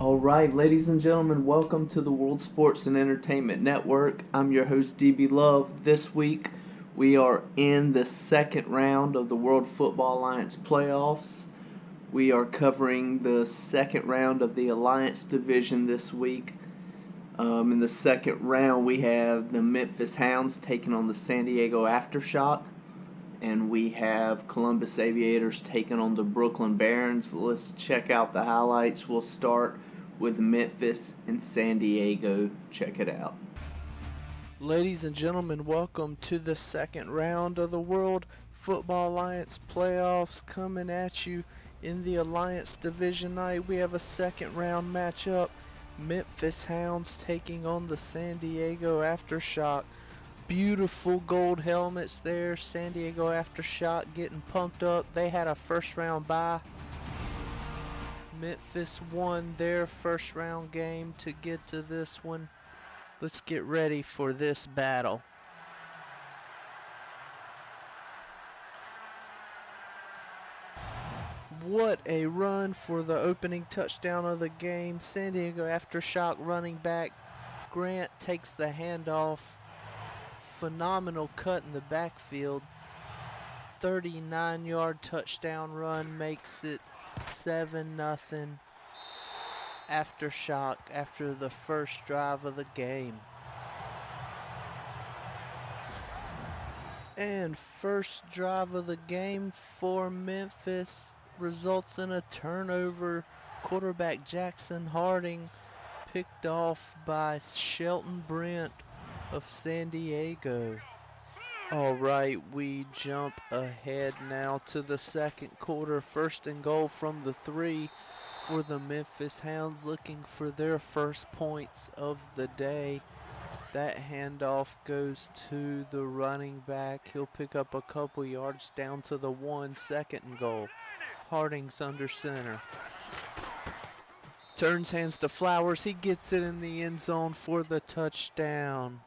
All right, ladies and gentlemen, welcome to the World Sports and Entertainment Network. I'm your host, DB Love. This week, we are in the second round of the World Football Alliance playoffs. We are covering the second round of the Alliance Division this week. In the second round, we have the Memphis Hounds taking on the San Diego Aftershock, and we have Columbus Aviators taking on the Brooklyn Barons. Let's check out the highlights. We'll start with Memphis and San Diego. Check it out. Ladies and gentlemen, welcome to the second round of the World Football Alliance playoffs coming at you in the Alliance Division night. We have a second round matchup. Memphis Hounds taking on the San Diego Aftershock. Beautiful gold helmets there. San Diego Aftershock getting pumped up. They had a first round bye. Memphis won their first round game to get to this one. Let's get ready for this battle. What a run for the opening touchdown of the game. San Diego Aftershock running back Grant takes the handoff. Phenomenal cut in the backfield. 39-yard touchdown run makes it 7-0 Aftershock after the first drive of the game. And first drive of the game for Memphis results in a turnover. Quarterback Jackson Harding picked off by Shelton Brent of San Diego. All right, we jump ahead now to the second quarter. First and goal from the 3 for the Memphis Hounds, looking for their first points of the day. That handoff goes to the running back. He'll pick up a couple yards down to the 1. Second and goal. Harding's under center. Turns hands to Flowers. He gets it in the end zone for the touchdown.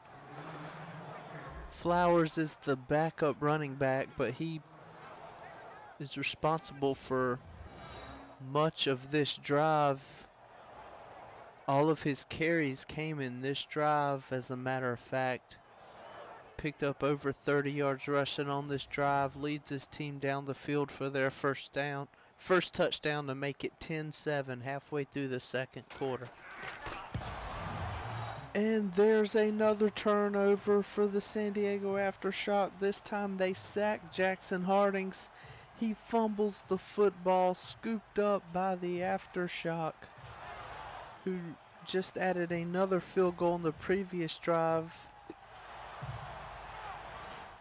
Flowers is the backup running back, but he is responsible for much of this drive. All of his carries came in this drive, as a matter of fact. Picked up over 30 yards rushing on this drive, leads his team down the field for their first touchdown to make it 10-7 halfway through the second quarter. And there's another turnover for the San Diego Aftershock. This time they sack Jackson Hardings. He fumbles the football, scooped up by the Aftershock, who just added another field goal in the previous drive.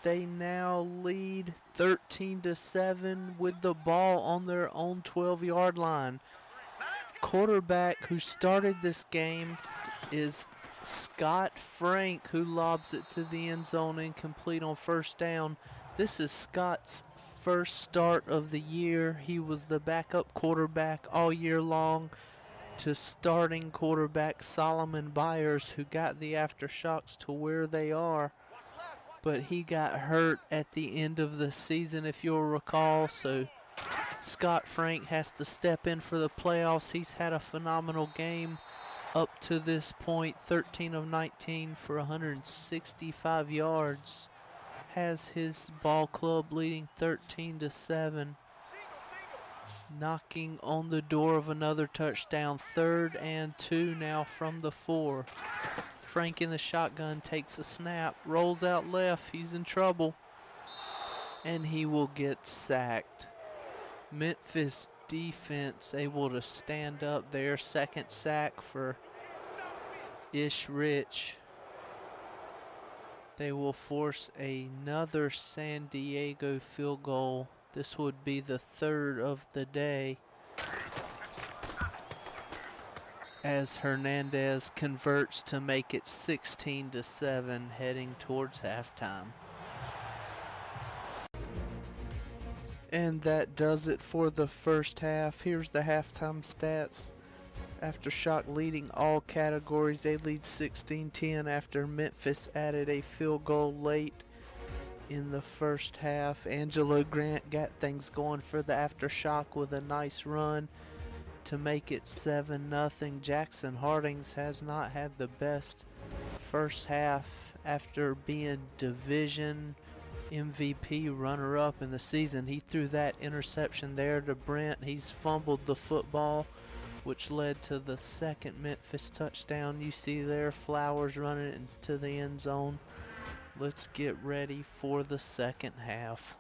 They now lead 13-7 with the ball on their own 12-yard line. Quarterback who started this game is Scott Frank, who lobs it to the end zone, incomplete on first down. This is Scott's first start of the year. He was the backup quarterback all year long to starting quarterback Solomon Byers, who got the Aftershocks to where they are. But he got hurt at the end of the season, if you'll recall, so Scott Frank has to step in for the playoffs. He's had a phenomenal game up to this point, 13 of 19 for 165 yards. Has his ball club leading 13-7. Knocking on the door of another touchdown. 3rd and 2 now from the 4. Frank in the shotgun takes a snap, rolls out left. He's in trouble, and he will get sacked. Memphis defense able to stand up there. Second sack for Ish Rich. They will force another San Diego field goal. This would be the 3rd of the day, as Hernandez converts to make it 16-7 heading towards halftime. And that does it for the first half. Here's the halftime stats. Aftershock leading all categories. They lead 16-10 after Memphis added a field goal late in the first half. Angelo Grant got things going for the Aftershock with a nice run. to make it 7-0. Jackson Hardings has not had the best first half after being division MVP runner-up in the season. He threw that interception there to Brent. He's fumbled the football, which led to the second Memphis touchdown. You see there, Flowers running into the end zone. Let's get ready for the second half.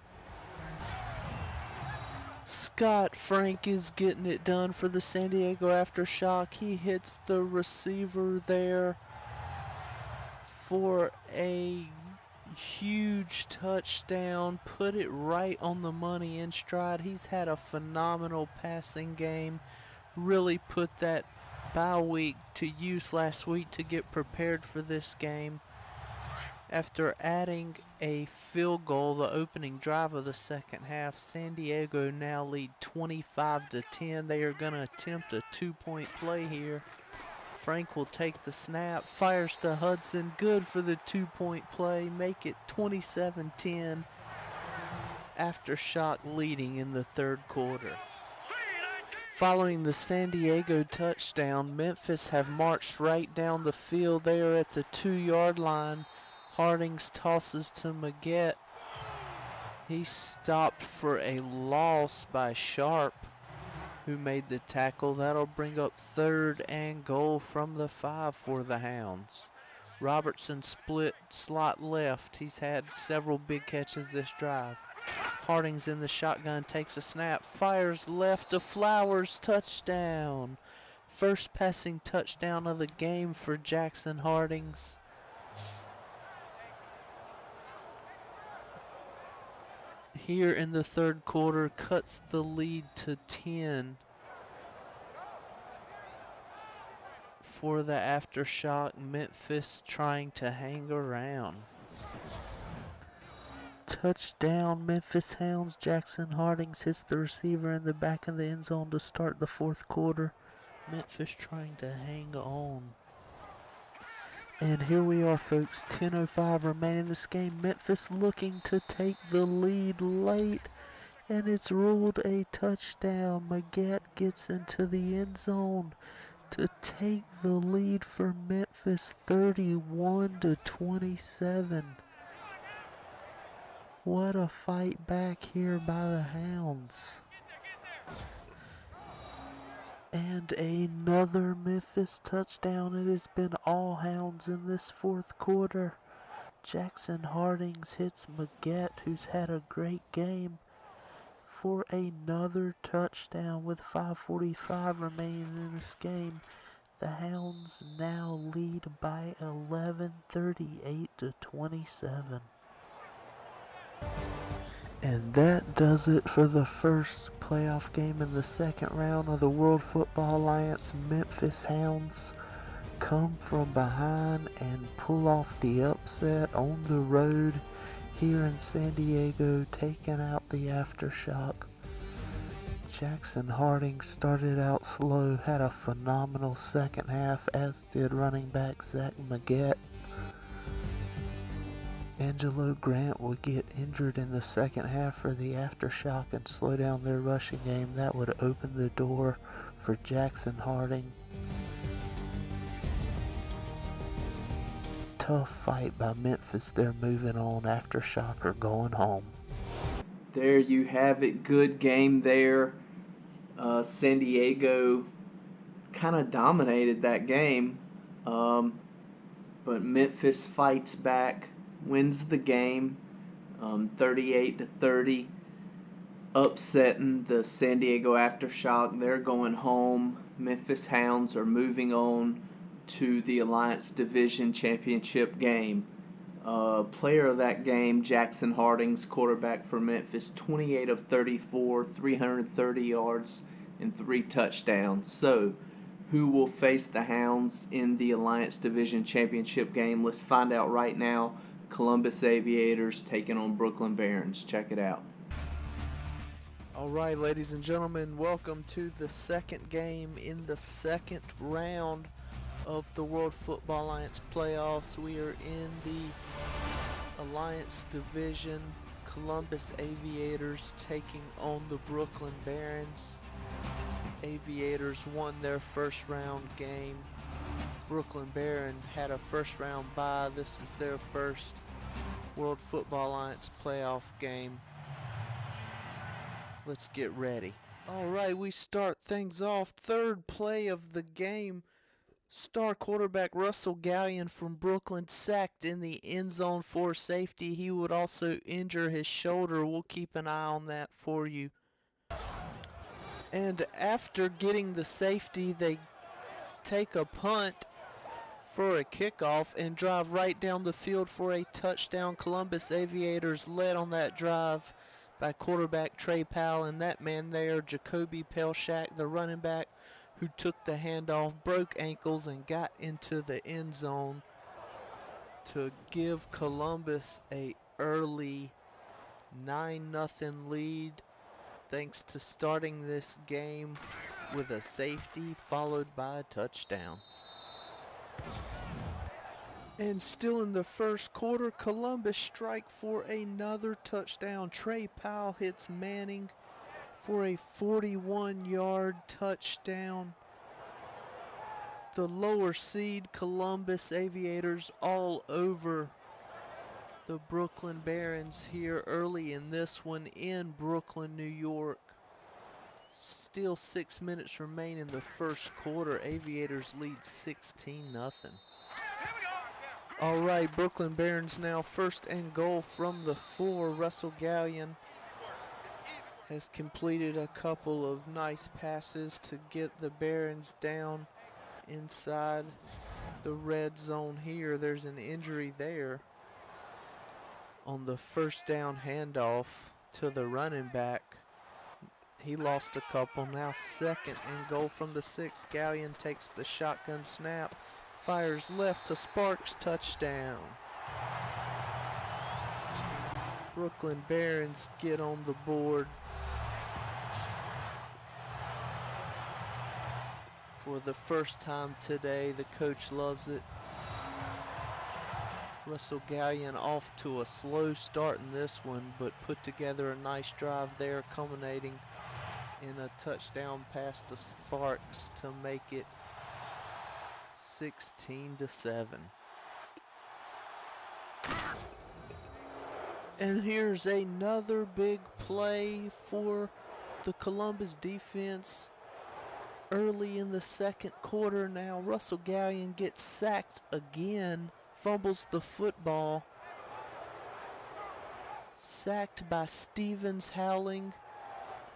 Scott Frank is getting it done for the San Diego Aftershock. He hits the receiver there for a huge touchdown, put it right on the money in stride. He's had a phenomenal passing game, really put that bye week to use last week to get prepared for this game. After adding a field goal the opening drive of the second half, San Diego now lead 25-10. They are going to attempt a 2-point play here. Frank will take the snap, fires to Hudson, good for the 2-point play, make it 27-10. Aftershock leading in the third quarter. Following the San Diego touchdown, Memphis have marched right down the field. They are at the 2-yard line. Hardings tosses to Maggette. He's stopped for a loss by Sharp, who made the tackle. That'll bring up 3rd and goal from the 5 for the Hounds. Robertson split slot left. He's had several big catches this drive. Hardings in the shotgun, takes a snap, fires left to Flowers, touchdown. First passing touchdown of the game for Jackson Hardings. Here in the third quarter, cuts the lead to 10 for the Aftershock. Memphis trying to hang around. Touchdown, Memphis Hounds. Jackson Hardings hits the receiver in the back of the end zone to start the fourth quarter. Memphis trying to hang on. And here we are, folks, 10:05 remaining in this game. Memphis looking to take the lead late, and it's ruled a touchdown. Maggette gets into the end zone to take the lead for Memphis, 31-27. What a fight back here by the Hounds. And another Memphis touchdown. It has been all Hounds in this fourth quarter. Jackson Hardings hits Maggette, who's had a great game, for another touchdown with 5:45 remaining in this game. The Hounds now lead by 11, 38-27. And that does it for the first playoff game in the second round of the World Football Alliance. Memphis Hounds come from behind and pull off the upset on the road here in San Diego, taking out the Aftershock. Jackson Harding started out slow, had a phenomenal second half, as did running back Zach Maggette. Angelo Grant will get injured in the second half for the Aftershock and slow down their rushing game. That would open the door for Jackson Harding. Tough fight by Memphis. They're moving on. Aftershock are going home. There you have it. Good game there. San Diego kind of dominated that game, but Memphis fights back, wins the game, 38-30, upsetting the San Diego Aftershock. They're going home. Memphis Hounds are moving on to the Alliance Division Championship game. Player of that game, Jackson Hardings, quarterback for Memphis, 28 of 34, 330 yards, and 3 touchdowns. So, who will face the Hounds in the Alliance Division Championship game? Let's find out right now. Columbus Aviators taking on Brooklyn Barons. Check it out. All right, ladies and gentlemen, welcome to the second game in the second round of the World Football Alliance playoffs. We are in the Alliance Division. Columbus Aviators taking on the Brooklyn Barons. Aviators won their first round game. Brooklyn Barron had a first round bye. This is their first World Football Alliance playoff game. Let's get ready. All right, we start things off. Third play of the game. Star quarterback Russell Gallion from Brooklyn sacked in the end zone for safety. He would also injure his shoulder. We'll keep an eye on that for you. And after getting the safety, they take a punt for a kickoff and drive right down the field for a touchdown. Columbus Aviators led on that drive by quarterback Trey Powell, and that man there, Jacoby Pelshak, the running back, who took the handoff, broke ankles, and got into the end zone to give Columbus a early 9-0 lead, thanks to starting this game with a safety followed by a touchdown. And still in the first quarter, Columbus strike for another touchdown. Trey Powell hits Manning for a 41-yard touchdown. The lower seed Columbus Aviators all over the Brooklyn Barons here early in this one in Brooklyn, New York. Still 6 minutes remain in the first quarter. Aviators lead 16-0. All right, Brooklyn Barons now first and goal from the 4. Russell Gallion has completed a couple of nice passes to get the Barons down inside the red zone here. There's an injury there on the first down handoff to the running back. He lost a couple. Now second and goal from the 6. Gallion takes the shotgun snap, fires left to Sparks, touchdown. Brooklyn Barons get on the board for the first time today. The coach loves it. Russell Gallion off to a slow start in this one, but put together a nice drive there, culminating in a touchdown pass to Sparks to make it 16-7. And here's another big play for the Columbus defense early in the second quarter. Now Russell Gallion gets sacked again, fumbles the football. Sacked by Stevens Howling.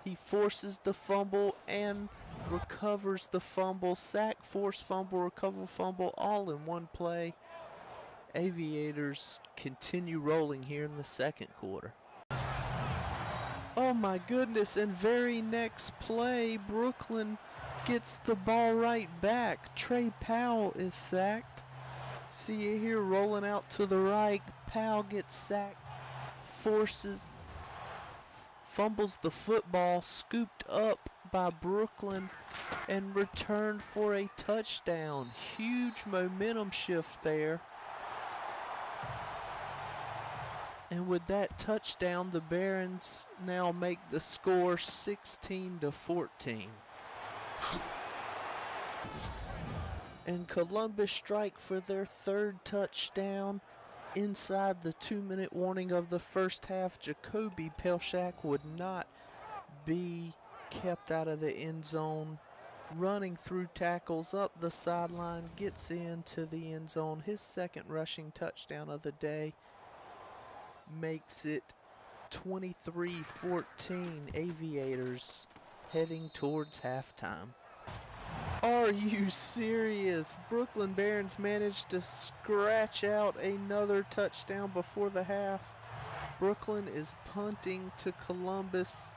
He forces the fumble and recovers the fumble. Sack, force fumble, recover fumble, all in one play. Aviators continue rolling here in the second quarter. Oh my goodness, and very next play, Brooklyn gets the ball right back. Trey Powell is sacked. See it here rolling out to the right. Powell gets sacked, fumbles the football, scooped up by Brooklyn, and returned for a touchdown. Huge momentum shift there. And with that touchdown, the Barons now make the score 16-14. And Columbus strike for their third touchdown. Inside the 2-minute warning of the first half, Jacoby Pelshak would not be kept out of the end zone. Running through tackles up the sideline, gets into the end zone. His second rushing touchdown of the day makes it 23-14. Aviators heading towards halftime. Are you serious? Brooklyn Barons managed to scratch out another touchdown before the half. Brooklyn is punting to Columbus.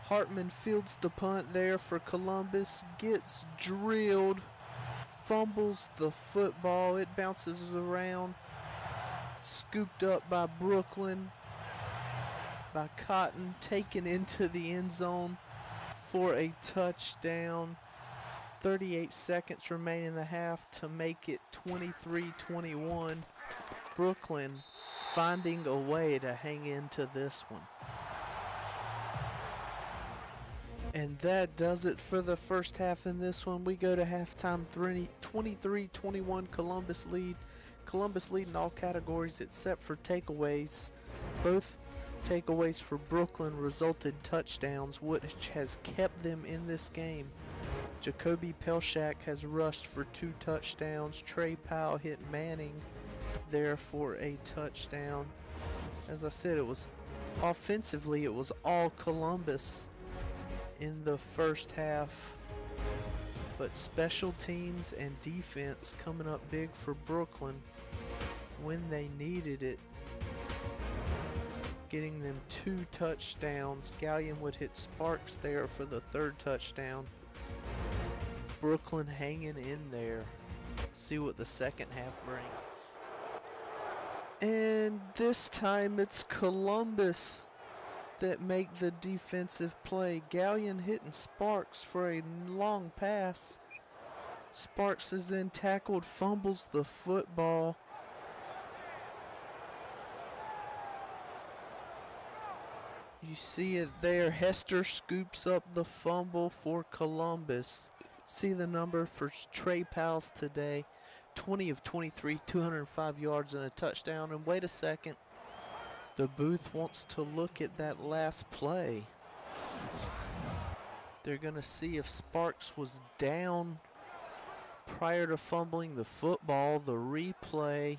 Hartman fields the punt there for Columbus, gets drilled, fumbles the football. It bounces around, scooped up by Brooklyn, by Cotton, taken into the end zone for a touchdown. 38 seconds remain in the half to make it 23-21. Brooklyn finding a way to hang into this one. And that does it for the first half in this one. We go to halftime, 23-21 Columbus lead. Columbus lead in all categories except for takeaways. Both takeaways for Brooklyn resulted touchdowns, which has kept them in this game. Jacoby Pelshak has rushed for 2 touchdowns. Trey Powell hit Manning there for a touchdown. As I said, it was offensively, it was all Columbus in the first half, but special teams and defense coming up big for Brooklyn when they needed it, getting them 2 touchdowns. Gallion would hit Sparks there for the 3rd touchdown. Brooklyn hanging in there. See what the second half brings. And this time it's Columbus that make the defensive play. Gallion hitting Sparks for a long pass. Sparks is then tackled, fumbles the football. You see it there. Hester scoops up the fumble for Columbus. See the number for Trey Powell's today. 20 of 23, 205 yards and a touchdown. And wait a second. The booth wants to look at that last play. They're going to see if Sparks was down prior to fumbling the football. The replay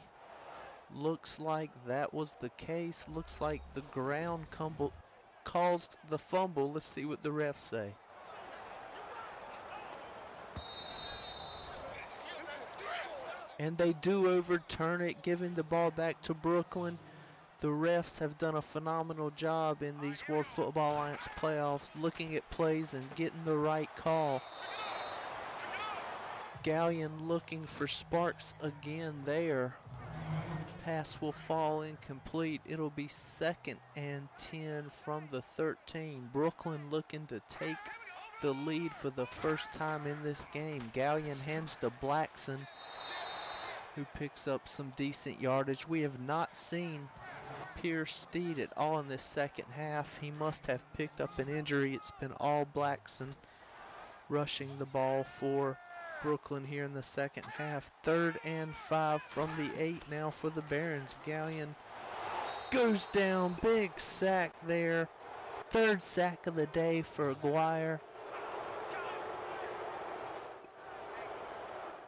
looks like that was the case. Looks like the ground caused the fumble. Let's see what the refs say. And they do overturn it, giving the ball back to Brooklyn. The refs have done a phenomenal job in these World Football Alliance playoffs, looking at plays and getting the right call. Gallion looking for Sparks again there. Pass will fall incomplete. It'll be 2nd and 10 from the 13. Brooklyn looking to take the lead for the first time in this game. Gallion hands to Blackson, who picks up some decent yardage. We have not seen Pierce Steed at all in this second half. He must have picked up an injury. It's been all Blackson rushing the ball for Brooklyn here in the second half. 3rd and 5 from the 8 now for the Barons. Gallion goes down. Big sack there. 3rd sack of the day for Aguirre.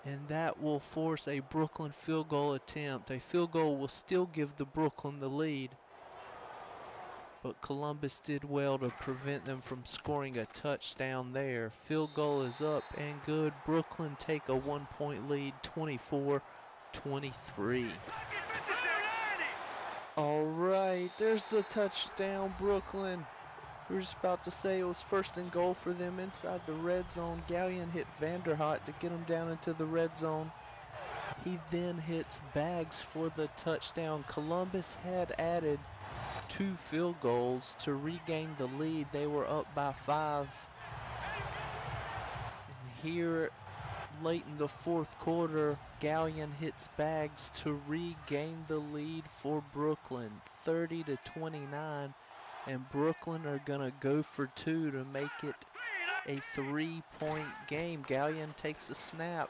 And that will force a Brooklyn field goal attempt. A field goal will still give the Brooklyn the lead, but Columbus did well to prevent them from scoring a touchdown there. Field goal is up and good. Brooklyn take a 1-point lead, 24-23. All right, there's the touchdown, Brooklyn. We were just about to say it was 1st and goal for them inside the red zone. Gallion hit Vanderhot to get him down into the red zone. He then hits Baggs for the touchdown. Columbus had added 2 field goals to regain the lead. They were up by 5. And here, late in the 4th quarter, Gallion hits Baggs to regain the lead for Brooklyn, 30-29. And Brooklyn are going to go for 2 to make it a 3-point game. Gallion takes a snap,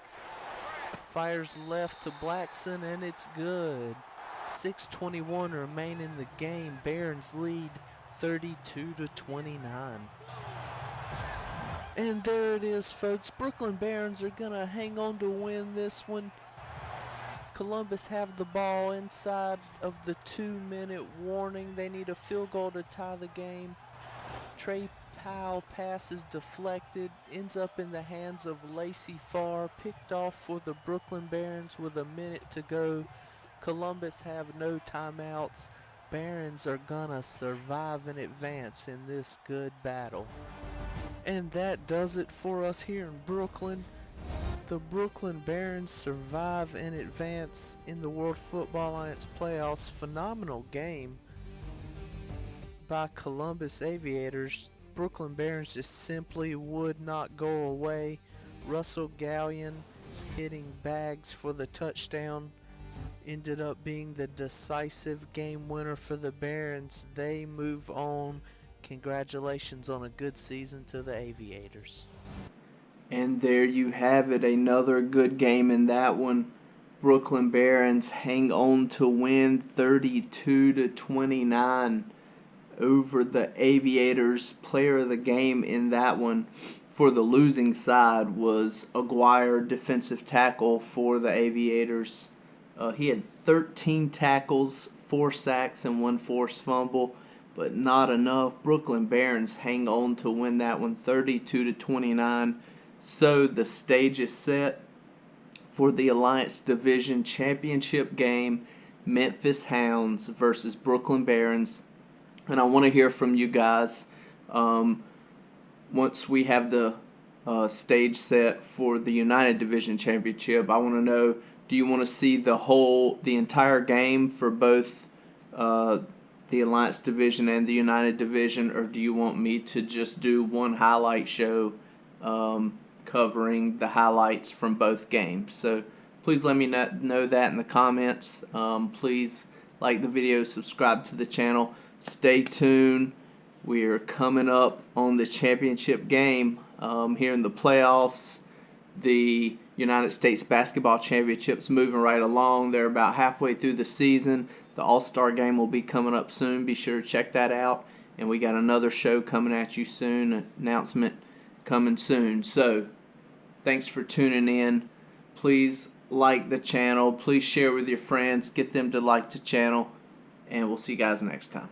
fires left to Blackson, and it's good. 6:21 remain in the game. Barons lead 32-29. And there it is, folks. Brooklyn Barons are going to hang on to win this one. Columbus have the ball inside of the 2-minute warning. They need a field goal to tie the game. Trey Powell pass is deflected, ends up in the hands of Lacey Farr, picked off for the Brooklyn Barons with a minute to go. Columbus have no timeouts. Barons are gonna survive and advance in this good battle. And that does it for us here in Brooklyn. The Brooklyn Barons survive and advance in the World Football Alliance playoffs. Phenomenal game by Columbus Aviators. Brooklyn Barons just simply would not go away. Russell Gallion hitting Baggs for the touchdown ended up being the decisive game winner for the Barons. They move on Congratulations on a good season to the Aviators. And there you have it, another good game in that one. Brooklyn Barons hang on to win 32-29 over the Aviators. Player of the game in that one for the losing side was Aguirre, defensive tackle for the Aviators. He had 13 tackles, 4 sacks, and 1 forced fumble, but not enough. Brooklyn Barons hang on to win that one 32-29. So the stage is set for the Alliance Division Championship game, Memphis Hounds versus Brooklyn Barons. And I want to hear from you guys once we have the stage set for the United Division Championship. I want to know, do you want to see the entire game for both the Alliance Division and the United Division, or do you want me to just do one highlight show covering the highlights from both games? So please let me know that in the comments. Please like the video, subscribe to the channel. Stay tuned. We're coming up on the championship game here in the playoffs. The United States Basketball Championship's moving right along. They're about halfway through the season. The All-Star game will be coming up soon. Be sure to check that out. And we got another show coming at you soon. An announcement coming soon. So thanks for tuning in. Please like the channel. Please share with your friends. Get them to like the channel. And we'll see you guys next time.